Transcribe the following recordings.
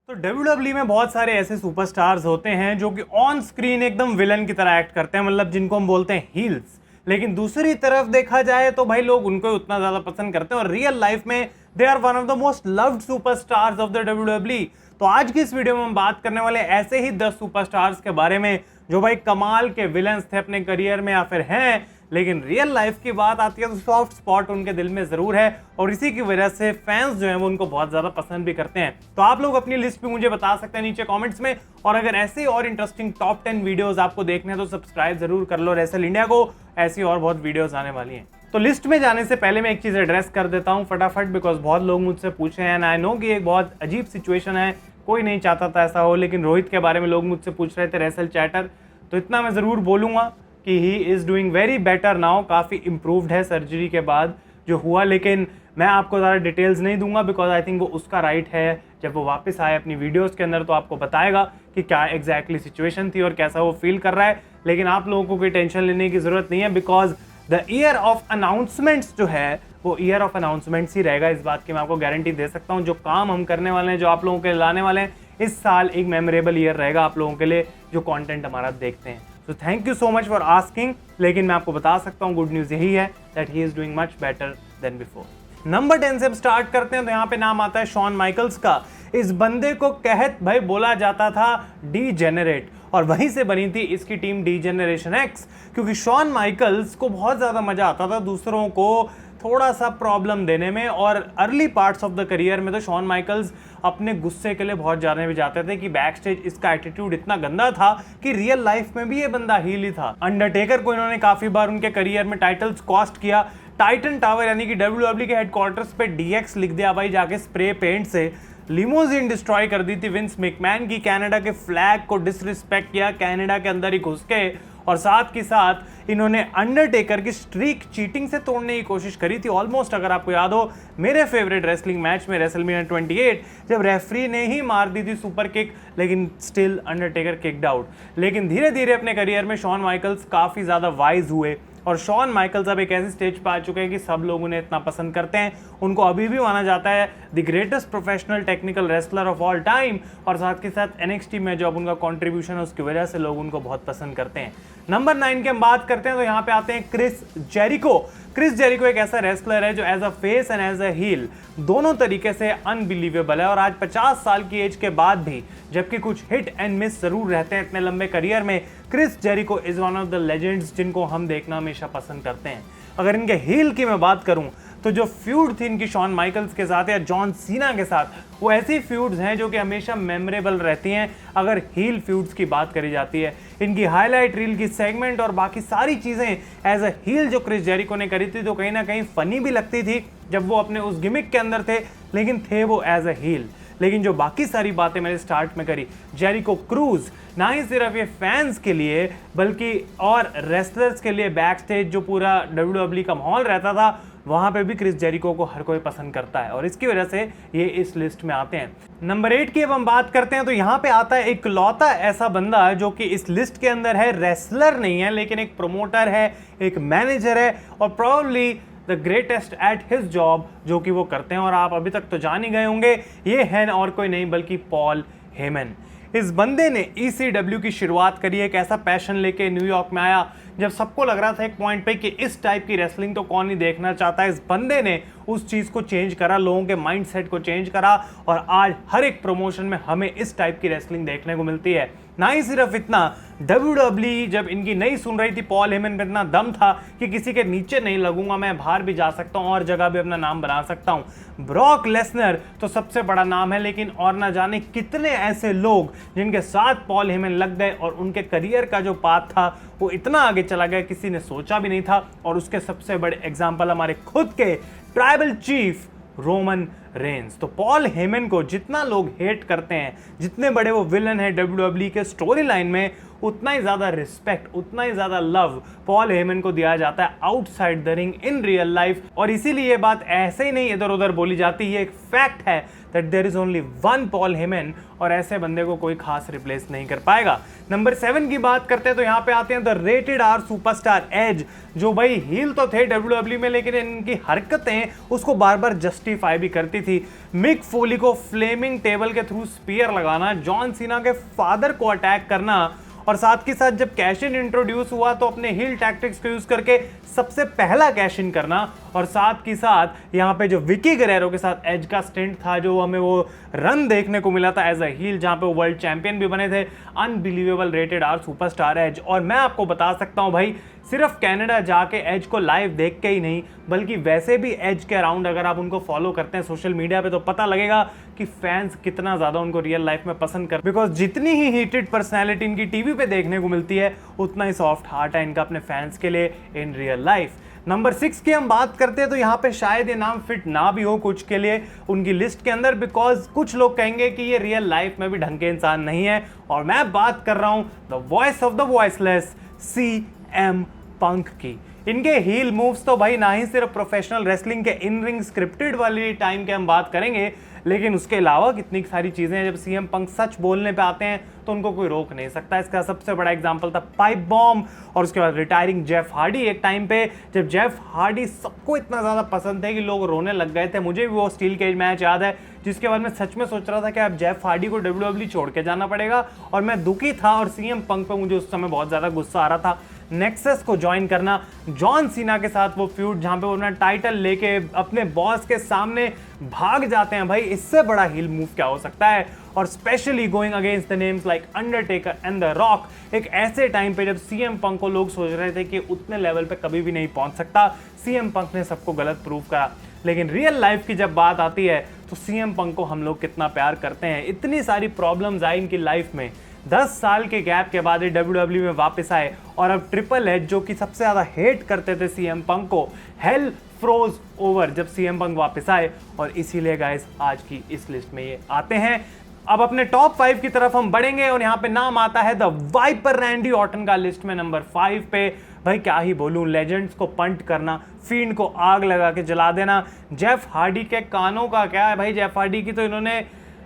तो WWE में बहुत सारे ऐसे सुपरस्टार्स होते हैं जो कि ऑन स्क्रीन एकदम विलन की तरह एक्ट करते हैं, मतलब जिनको हम बोलते हैं हील्स। लेकिन दूसरी तरफ देखा जाए तो भाई लोग उनको उतना ज्यादा पसंद करते हैं और रियल लाइफ में they are one of the most loved superstars of the WWE। तो आज की इस वीडियो में हम बात करने वाले ऐसे ही 10 सुपरस्टार्स के बारे में जो भाई कमाल के विलन्स थे अपने करियर में या फिर हैं, लेकिन रियल लाइफ की बात आती है तो सॉफ्ट स्पॉट उनके दिल में जरूर है और इसी की वजह से फैंस जो हैं वो उनको बहुत ज्यादा पसंद भी करते हैं। तो आप लोग अपनी लिस्ट भी मुझे बता सकते हैं नीचे कमेंट्स में, और अगर ऐसे और इंटरेस्टिंग टॉप 10 वीडियोस आपको देखने हैं तो सब्सक्राइब जरूर कर लो रेसल इंडिया को, ऐसी और बहुत वीडियोस आने वाली हैं। तो लिस्ट में जाने से पहले मैं एक चीज एड्रेस कर देता हूं फटाफट, बिकॉज बहुत लोग मुझसे पूछे हैं, आई नो कि एक बहुत अजीब सिचुएशन है, कोई नहीं चाहता था ऐसा हो, लेकिन रोहित के बारे में लोग मुझसे पूछ रहे थे रेसल चैटर, तो इतना मैं जरूर बोलूंगा कि he is doing very better now, काफी इंप्रूव्ड है सर्जरी के बाद जो हुआ, लेकिन मैं आपको ज़्यादा डिटेल्स नहीं दूंगा बिकॉज आई थिंक वो उसका राइट है, जब वो वापस आए अपनी वीडियोस के अंदर तो आपको बताएगा कि क्या एग्जैक्टली सिचुएशन थी और कैसा वो फील कर रहा है। लेकिन आप लोगों को कोई टेंशन लेने की जरूरत नहीं है because the year of announcements जो है वो ईयर ऑफ अनाउंसमेंट्स ही रहेगा, इस बात की मैं आपको गारंटी दे सकता हूँ। जो काम हम करने वाले हैं, जो आप लोगों के लिए लाने वाले हैं, इस साल एक मेमोरेबल ईयर रहेगा आप लोगों के लिए जो कंटेंट हमारा देखते हैं। So thank you so much for asking, लेकिन मैं आपको बता सकता हूँ गुड न्यूज़ यही है that he is doing much better than before. Number 10 से हम स्टार्ट करते हैं तो यहाँ पे नाम आता है शॉन माइकल्स का। इस बंदे को कहत भाई बोला जाता था डी जेनरेट, और वहीं से बनी थी इसकी टीम डी जनरेशन एक्स, क्योंकि शॉन माइकल्स को बहुत ज़्यादा मजा आता था दूसरों को थोड़ा सा प्रॉब्लम देने में, और early parts of the career में तो शॉन माइकल्स अपने गुस्से के लिए बहुत जाने भी जाते थे कि बैक स्टेज इसका एटीट्यूड इतना गंदा था कि रियल लाइफ में भी ये बंदा हील ही था। अंडरटेकर को इन्होंने काफी बार उनके करियर में टाइटल्स कॉस्ट किया। टाइटन टावर यानी कि WWE के हेडक्वार्टर्स पे DX लिख दिया भाई जाके स्प्रे पेंट से। लिमोजिन डिस्ट्रॉय कर दी थी विंस मैकमैन की, कनाडा के फ्लैग को डिसरिस्पेक्ट किया कनाडा के अंदर ही घुस के, और साथ के साथ इन्होंने अंडरटेकर की स्ट्रीक चीटिंग से तोड़ने की कोशिश करी थी ऑलमोस्ट। अगर आपको याद हो मेरे फेवरेट रेसलिंग मैच में रेसलमेनिया 28 जब रेफरी ने ही मार दी थी सुपर किक, लेकिन स्टिल अंडरटेकर किक्ड आउट। लेकिन धीरे धीरे अपने करियर में शॉन माइकल्स काफ़ी ज़्यादा वाइज हुए और शॉन माइकल्स अब एक ऐसी स्टेज पर आ चुके हैं कि सब लोग उन्हें इतना पसंद करते हैं, उनको अभी भी माना जाता है the greatest professional technical wrestler of all time, और साथ के साथ NXT में जो अब उनका कंट्रीब्यूशन है उसकी वजह से लोग उनको बहुत पसंद करते हैं। नंबर 9 की हम बात करते हैं तो यहाँ पे आते हैं क्रिस जेरिको। क्रिस जेरिको एक ऐसा रेसलर है जो as a face and as a heel दोनों तरीके से अनबिलीवेबल है, और आज 50 साल की एज के बाद भी, जबकि कुछ हिट एंड मिस जरूर रहते हैं इतने लंबे करियर में, Chris Jericho is one of the legends जिनको हम देखना हमेशा पसंद करते हैं। अगर इनके हील की मैं बात करूं तो जो फ्यूड थी इनकी शॉन माइकल्स के साथ या जॉन सीना के साथ, वो ऐसी फ्यूड्स हैं जो कि हमेशा मेमोरेबल रहती हैं अगर हील फ्यूड्स की बात करी जाती है। इनकी हाईलाइट रील की सेगमेंट और बाकी सारी चीज़ें एज अ हील जो क्रिस जेरिको ने करी थी तो कहीं ना कहीं फनी भी लगती थी जब वो अपने उस गिमिक के अंदर थे, लेकिन थे वो एज अ हील। लेकिन जो बाकी सारी बातें मैंने स्टार्ट में करी, जेरिको क्रूज ना ही सिर्फ ये फैंस के लिए बल्कि और रेसलर्स के लिए बैक स्टेज जो पूरा WWE का माहौल रहता था वहां पे भी क्रिस जेरिको को हर कोई पसंद करता है, और इसकी वजह से ये इस लिस्ट में आते हैं। नंबर 8 की अब हम बात करते हैं तो यहाँ पे आता है एक लौता ऐसा बंदा जो कि इस लिस्ट के अंदर है, रेसलर नहीं है लेकिन एक प्रमोटर है, एक मैनेजर है, और probably the greatest at his job जो कि वो करते हैं, और आप अभी तक तो जान ही गए होंगे, ये है और कोई नहीं बल्कि पॉल हेमन। इस बंदे ने ECW की शुरुआत करी, एक ऐसा पैशन लेके न्यूयॉर्क में आया जब सबको लग रहा था एक पॉइंट पे कि इस टाइप की रेसलिंग तो कौन ही देखना चाहता है। इस बंदे ने उस चीज़ को चेंज करा, लोगों के माइंडसेट को चेंज करा, और आज हर एक प्रमोशन में हमें इस टाइप की रेसलिंग देखने को मिलती है। ना ही सिर्फ इतना, WWE जब इनकी नहीं सुन रही थी, पॉल हेमन में इतना दम था कि किसी के नीचे नहीं लगूंगा, मैं बाहर भी जा सकता हूं और जगह भी अपना नाम बना सकता हूं। ब्रॉक लेसनर तो सबसे बड़ा नाम है, लेकिन और ना जाने कितने ऐसे लोग जिनके साथ पॉल हेमन लग गए और उनके करियर का जो पाथ था वो इतना आगे चला गया किसी ने सोचा भी नहीं था। और उसके सबसे बड़े एग्जाम्पल हमारे खुद के ट्राइबल चीफ रोमन रेंस। तो पॉल हेमन को जितना लोग हेट करते हैं, जितने बड़े वो विलन है WWE के स्टोरी लाइन में, उतना ही ज़्यादा रिस्पेक्ट, उतना ही ज़्यादा लव पॉल हेमन को दिया जाता है outside the ring in real life. और इसीलिए ये बात ऐसे ही नहीं इधर उधर बोली जाती, ये एक फैक्ट है that there is only one Paul Heyman, और ऐसे बंदे को कोई खास रिप्लेस नहीं कर पाएगा। नंबर 7 की बात करते हैं तो यहाँ पे आते हैं the rated R superstar Edge, जो भाई हील तो थे WWE में, लेकिन इनकी हरकतें उसको बार बार जस्टिफाई भी करती थी, मिक फोली को फ्लेमिंग टेबल के थ्रू स्पीयर लगाना, जॉन सीना के फादर को अटैक करना, और साथ के साथ जब कैश इन इंट्रोड्यूस हुआ तो अपने हील टैक्टिक्स को यूज करके सबसे पहला कैश इन करना, और साथ के साथ यहाँ पे जो विकी गरेरो के साथ एज का स्टिंट था, जो हमें वो रन देखने को मिला था एज अ हील, जहाँ पे वो वर्ल्ड चैंपियन भी बने थे, unbelievable rated R superstar Edge. और मैं आपको बता सकता हूँ भाई, सिर्फ कनाडा जाके एज को लाइव देख के ही नहीं, बल्कि वैसे भी एज के अराउंड अगर आप उनको फॉलो करते हैं सोशल मीडिया पे, तो पता लगेगा कि फैंस कितना ज्यादा उनको रियल लाइफ में पसंद करते हैं। बिकॉज जितनी ही हीटेड पर्सनैलिटी इनकी टीवी पे देखने को मिलती है, उतना ही सॉफ्ट हार्ट है इनका अपने फैंस के लिए इन रियल लाइफ। नंबर 6 की हम बात करते हैं तो यहाँ पे शायद ये नाम फिट ना भी हो कुछ के लिए उनकी लिस्ट के अंदर, बिकॉज कुछ लोग कहेंगे कि ये रियल लाइफ में भी ढंग के इंसान नहीं है, और मैं बात कर रहा हूं the voice of the voiceless, CM पंक की। इनके हील मूव्स तो भाई ना ही सिर्फ प्रोफेशनल रेसलिंग के इन रिंग स्क्रिप्टेड वाली टाइम के हम बात करेंगे, लेकिन उसके अलावा कितनी सारी चीजें हैं। जब CM पंक सच बोलने पे आते हैं तो उनको कोई रोक नहीं सकता। इसका सबसे बड़ा एग्जांपल था पाइप बॉम्ब, और उसके बाद रिटायरिंग जेफ हार्डी एक टाइम पे, जब जेफ हार्डी सबको इतना ज्यादा पसंद थे कि लोग रोने लग गए थे। मुझे भी वो स्टील केज मैच याद है जिसके बाद मैं सच में सोच रहा था कि अब जेफ हार्डी को WWE छोड़ के जाना पड़ेगा, और मैं दुखी था, और CM पंक पे मुझे उस समय बहुत ज्यादा गुस्सा आ रहा था। नेक्सस को ज्वाइन करना, जॉन सीना के साथ वो फ्यूड जहां पे उन्होंने टाइटल लेके अपने बॉस के सामने भाग जाते हैं, भाई इससे बड़ा हील मूव क्या हो सकता है। और specially going against the names like Undertaker and the rock, एक ऐसे टाइम पे जब CM पंक को लोग सोच रहे थे कि उतने लेवल पे कभी भी नहीं पहुंच सकता, CM पंक ने सबको गलत प्रूव करा। लेकिन रियल लाइफ की जब बात आती है तो CM पंक को हम लोग कितना प्यार करते हैं। इतनी सारी प्रॉब्लम्स आई इनकी लाइफ में, 10 साल के गैप के बाद ये WWE में वापस आए, और अब ट्रिपल एच जो कि सबसे ज्यादा हेट करते थे CM पंक को, हेल फ्रोज ओवर जब CM पंक वापस आए, और इसीलिए गाइस आज की इस लिस्ट में ये आते हैं। अब अपने टॉप 5 की तरफ हम बढ़ेंगे, और यहाँ पे नाम आता है द वाइपर रैंडी ऑर्टन का लिस्ट में नंबर 5 पे। भाई क्या ही बोलूं, लेजेंड्स को पंट करना, फील्ड को आग लगा के जला देना। जेफ हार्डी के कानों का क्या है भाई, जेफ हार्डी की तो इन्होंने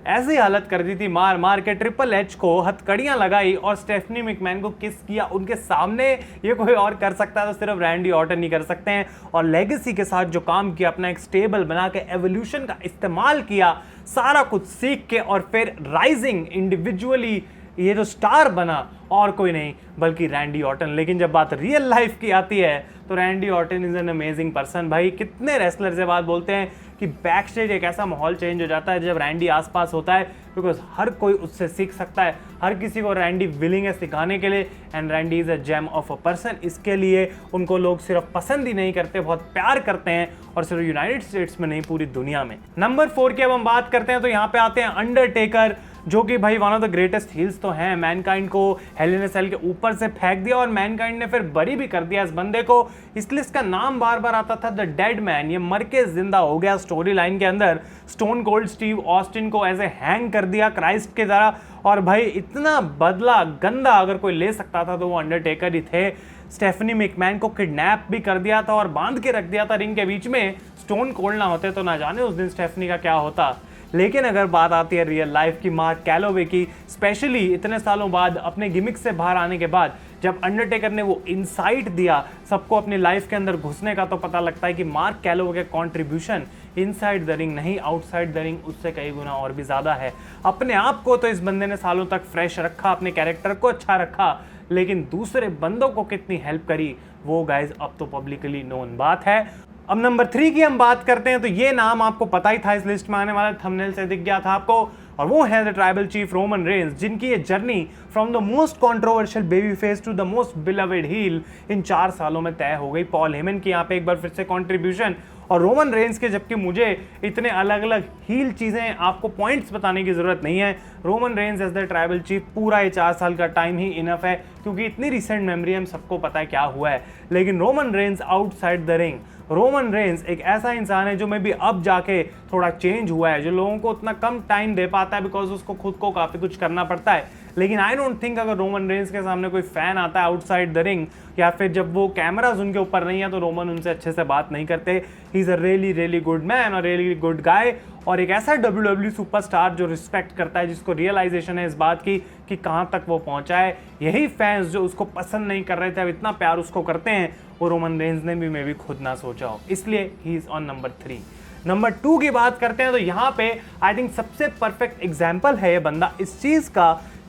ऐसी हालत कर दी थी मार मार के, ट्रिपल एच को हथकड़ियां लगाई और स्टेफनी मैकमैन को किस किया उनके सामने। ये कोई और कर सकता है तो सिर्फ रैंडी ऑर्टन ही कर सकते हैं। और लेगेसी के साथ जो काम किया, अपना एक स्टेबल बना के एवोल्यूशन का इस्तेमाल किया, सारा कुछ सीख के, और फिर राइजिंग इंडिविजुअली ये जो स्टार बना, और कोई नहीं बल्कि रैंडी ऑर्टन। लेकिन जब बात रियल लाइफ की आती है तो Randy Orton is an amazing person. भाई कितने रेसलर से बात बोलते हैं कि बैक स्टेज एक ऐसा माहौल चेंज हो जाता है जब रैंडी आसपास होता है, बिकॉज हर कोई उससे सीख सकता है, हर किसी को रैंडी विलिंग है सिखाने के लिए, and Randy is a gem of a person. इसके लिए उनको लोग सिर्फ पसंद ही नहीं करते, बहुत प्यार करते हैं, और सिर्फ यूनाइटेड स्टेट्स में नहीं पूरी दुनिया में। नंबर 4 की अब हम बात करते हैं तो यहाँ पे आते हैं अंडरटेकर, जो कि भाई one of the greatest heels तो हैं। मैनकाइंड को हेल इन अ सेल के ऊपर से फेंक दिया, और मैनकाइंड ने फिर बरी भी कर दिया इस बंदे को। इसलिए इसका नाम बार बार आता था द डेड मैन। ये मर के जिंदा हो गया स्टोरी लाइन के अंदर। स्टोन कोल्ड स्टीव ऑस्टिन को ऐसे हैंग कर दिया क्राइस्ट के तरह, और भाई इतना बदला गंदा अगर कोई ले सकता था तो वो अंडरटेकर ही थे। स्टेफनी मैकमैन को किडनैप भी कर दिया था और बांध के रख दिया था रिंग के बीच में। स्टोन कोल्ड ना होते तो ना जाने उस दिन स्टेफनी का क्या होता। लेकिन अगर बात आती है रियल लाइफ की, मार्क कैलोवे की, स्पेशली इतने सालों बाद अपने गिमिक से बाहर आने के बाद जब अंडरटेकर ने वो इनसाइट दिया सबको अपनी लाइफ के अंदर घुसने का, तो पता लगता है कि मार्क कैलोवे के कंट्रीब्यूशन इनसाइड द रिंग नहीं, आउटसाइड द रिंग उससे कई गुना और भी ज्यादा है। अपने आप को तो इस बंदे ने सालों तक फ्रेश रखा, अपने कैरेक्टर को अच्छा रखा, लेकिन दूसरे बंदों को कितनी हेल्प करी वो गाइज अब तो पब्लिकली नोन बात है। अब नंबर 3 की हम बात करते हैं तो ये नाम आपको पता ही था, इस लिस्ट में आने वाला, थंबनेल से दिख गया था आपको, और वो है the tribal chief Roman Reigns, जिनकी ये journey from the most controversial baby face to the most beloved heel in 4 सालों में तय हो गई। पॉल हेमन की यहाँ पे एक बार फिर से कंट्रीब्यूशन, और रोमन रेंस के, जबकि मुझे इतने अलग अलग हील चीजें आपको पॉइंट्स बताने की जरूरत नहीं है। Roman Reigns as the tribal chief पूरा ये 4 साल का टाइम ही इनफ है, क्योंकि इतनी रिसेंट मेमोरी हम सबको पता है क्या हुआ है। लेकिन Roman Reigns outside the ring, Roman Reigns एक ऐसा इंसान है जो में भी अब जाके थोड़ा चेंज हुआ है, जो लोगों को उतना कम टाइम दे पाता है बिकॉज उसको खुद को काफी कुछ करना पड़ता है। लेकिन आई डोंट थिंक अगर रोमन रेंस के सामने कोई फैन आता है आउटसाइड द रिंग, या फिर जब वो कैमराज उनके ऊपर नहीं है, तो रोमन उनसे अच्छे से बात नहीं करते। He is a really really good man और रियली गुड गाय, और एक ऐसा WWE सुपरस्टार जो रिस्पेक्ट करता है, जिसको रियलाइजेशन है इस बात की कि कहाँ तक वो पहुंचा है। यही फैंस जो उसको पसंद नहीं कर रहे थे अब इतना प्यार उसको करते हैं, वो रोमन रेंस ने भी मैं भी खुद ना सोचा हो, इसलिए he is on number 3। Number 2 की बात करते हैं तो यहाँ पे आई थिंक सबसे परफेक्ट एग्जाम्पल है ये बंदा इस चीज का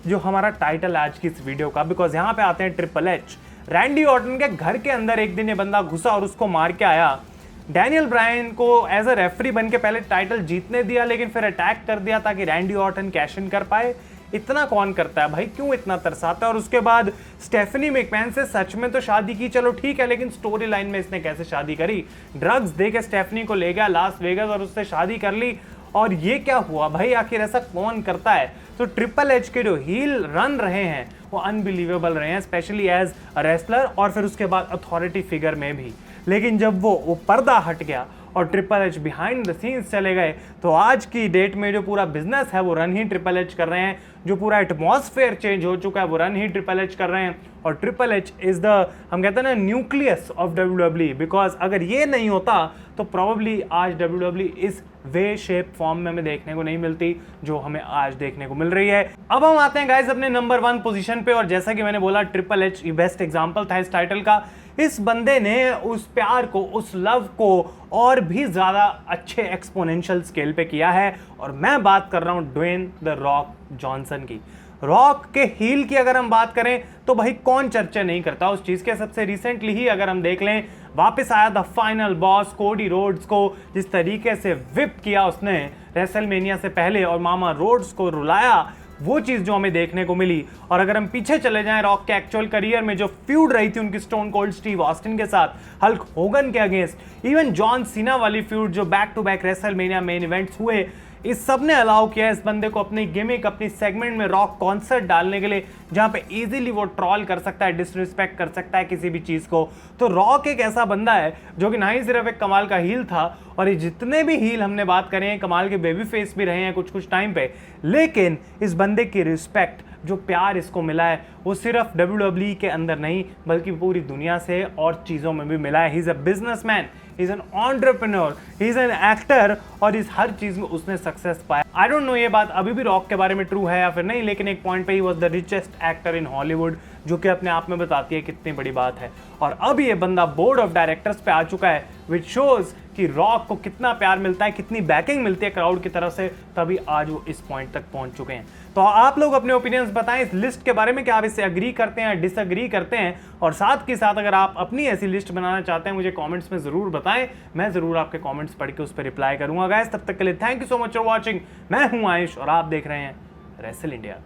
जो हमारा टाइटल आज की इस वीडियो का, बिकॉज यहाँ पे आते हैं ट्रिपल एच। रैंडी ऑर्टन के घर के अंदर एक दिन ये बंदा घुसा और उसको मार के आया। डैनियल ब्रायन को एज अ रेफरी बन के पहले टाइटल जीतने दिया, लेकिन फिर अटैक कर दिया ताकि रैंडी ऑर्टन कैश इन कर पाए। इतना कौन करता है भाई, क्यों इतना तरसाता है? और उसके बाद स्टेफनी मैकमैन से सच में तो शादी की, चलो ठीक है, लेकिन स्टोरी लाइन में इसने कैसे शादी करी? ड्रग्स दे के स्टेफनी को ले गया लास वेगास और उससे शादी कर ली। और ये क्या हुआ भाई, आखिर ऐसा कौन करता है? तो ट्रिपल एच के जो हील रन रहे हैं वो अनबिलीवेबल रहे हैं, स्पेशली एज अ रेसलर और फिर उसके बाद अथॉरिटी फिगर में भी। लेकिन जब वो पर्दा हट गया और triple H behind the scenes चले गए, तो आज की डेट में जो पूरा बिजनेस है वो रन ही ट्रिपल एच कर रहे हैं, जो पूरा एटमॉस्फेयर चेंज हो चुका है वो रन ही ट्रिपल एच कर रहे हैं। और ट्रिपल एच इज द, हम कहते हैं ना, न्यूक्लियस ऑफ WWE, बिकॉज अगर ये नहीं होता तो प्रॉब्ली आज WWE इस वे शेप फॉर्म में हमें देखने को नहीं मिलती जो हमें आज देखने को मिल रही है। अब हम आते हैं गाइस अपने नंबर 1 पोजीशन पे, और जैसा कि मैंने बोला ट्रिपल एच बेस्ट एग्जांपल था इस टाइटल का। इस बंदे ने उस प्यार को, उस लव को और भी ज्यादा अच्छे एक्सपोनेंशियल स्केल पे किया है, और मैं बात कर रहा हूं ड्वेन द रॉक जॉनसन की। रॉक के हील की अगर हम बात करें तो भाई कौन चर्चा नहीं करता उस चीज के। सबसे रिसेंटली ही अगर हम देख लें, वापस आया the final boss Cody Rhodes को, जिस तरीके से विप किया उसने रेसलमेनिया से पहले और मामा रोड्स को रुलाया, वो चीज जो हमें देखने को मिली। और अगर हम पीछे चले जाएं रॉक के एक्चुअल करियर में, जो फ्यूड रही थी उनकी स्टोन कोल्ड स्टीव ऑस्टिन के साथ, हल्क होगन के अगेंस्ट, इवन जॉन सीना वाली फ्यूड जो back to back WrestleMania main events हुए, इस सब ने अलाउ किया इस बंदे को अपनी गिमिक, अपनी सेगमेंट में रॉक कॉन्सर्ट डालने के लिए, जहां पे इजीली वो ट्रॉल कर सकता है, डिसरिस्पेक्ट कर सकता है किसी भी चीज को। तो रॉक एक ऐसा बंदा है जो कि ना ही सिर्फ एक कमाल का हील था, और ये जितने भी हील हमने बात करें हैं कमाल के बेबी फेस भी रहे हैं कुछ कुछ टाइम पे, लेकिन इस बंदे की रिस्पेक्ट, जो प्यार इसको मिला है, वो सिर्फ WWE के अंदर नहीं बल्कि पूरी दुनिया से और चीज़ों में भी मिला है। He is a businessman, he is an entrepreneur, he is an actor, और इस हर चीज़ में उसने सक्सेस पाया। आई डोंट नो ये बात अभी भी रॉक के बारे में ट्रू है या फिर नहीं, लेकिन एक पॉइंट पे he was the richest actor in Hollywood, जो कि अपने आप में बताती है कितनी बड़ी बात है। और अब ये बंदा बोर्ड ऑफ डायरेक्टर्स पे आ चुका है, विच शोज कि रॉक को कितना प्यार मिलता है, कितनी बैकिंग मिलती है क्राउड की तरफ से, तभी आज वो इस पॉइंट तक पहुंच चुके हैं। तो आप लोग अपने ओपिनियंस बताएं इस लिस्ट के बारे में, कि आप इससे अग्री करते हैं, डिसअग्री करते हैं, और साथ के साथ अगर आप अपनी ऐसी लिस्ट बनाना चाहते हैं मुझे कमेंट्स में जरूर बताएं, मैं जरूर आपके कमेंट्स पढ़ के उस पर रिप्लाई करूंगा। गाइस तब तक के लिए thank you so much for watching. मैं हूं आयुष और आप देख रहे हैं रेसल इंडिया।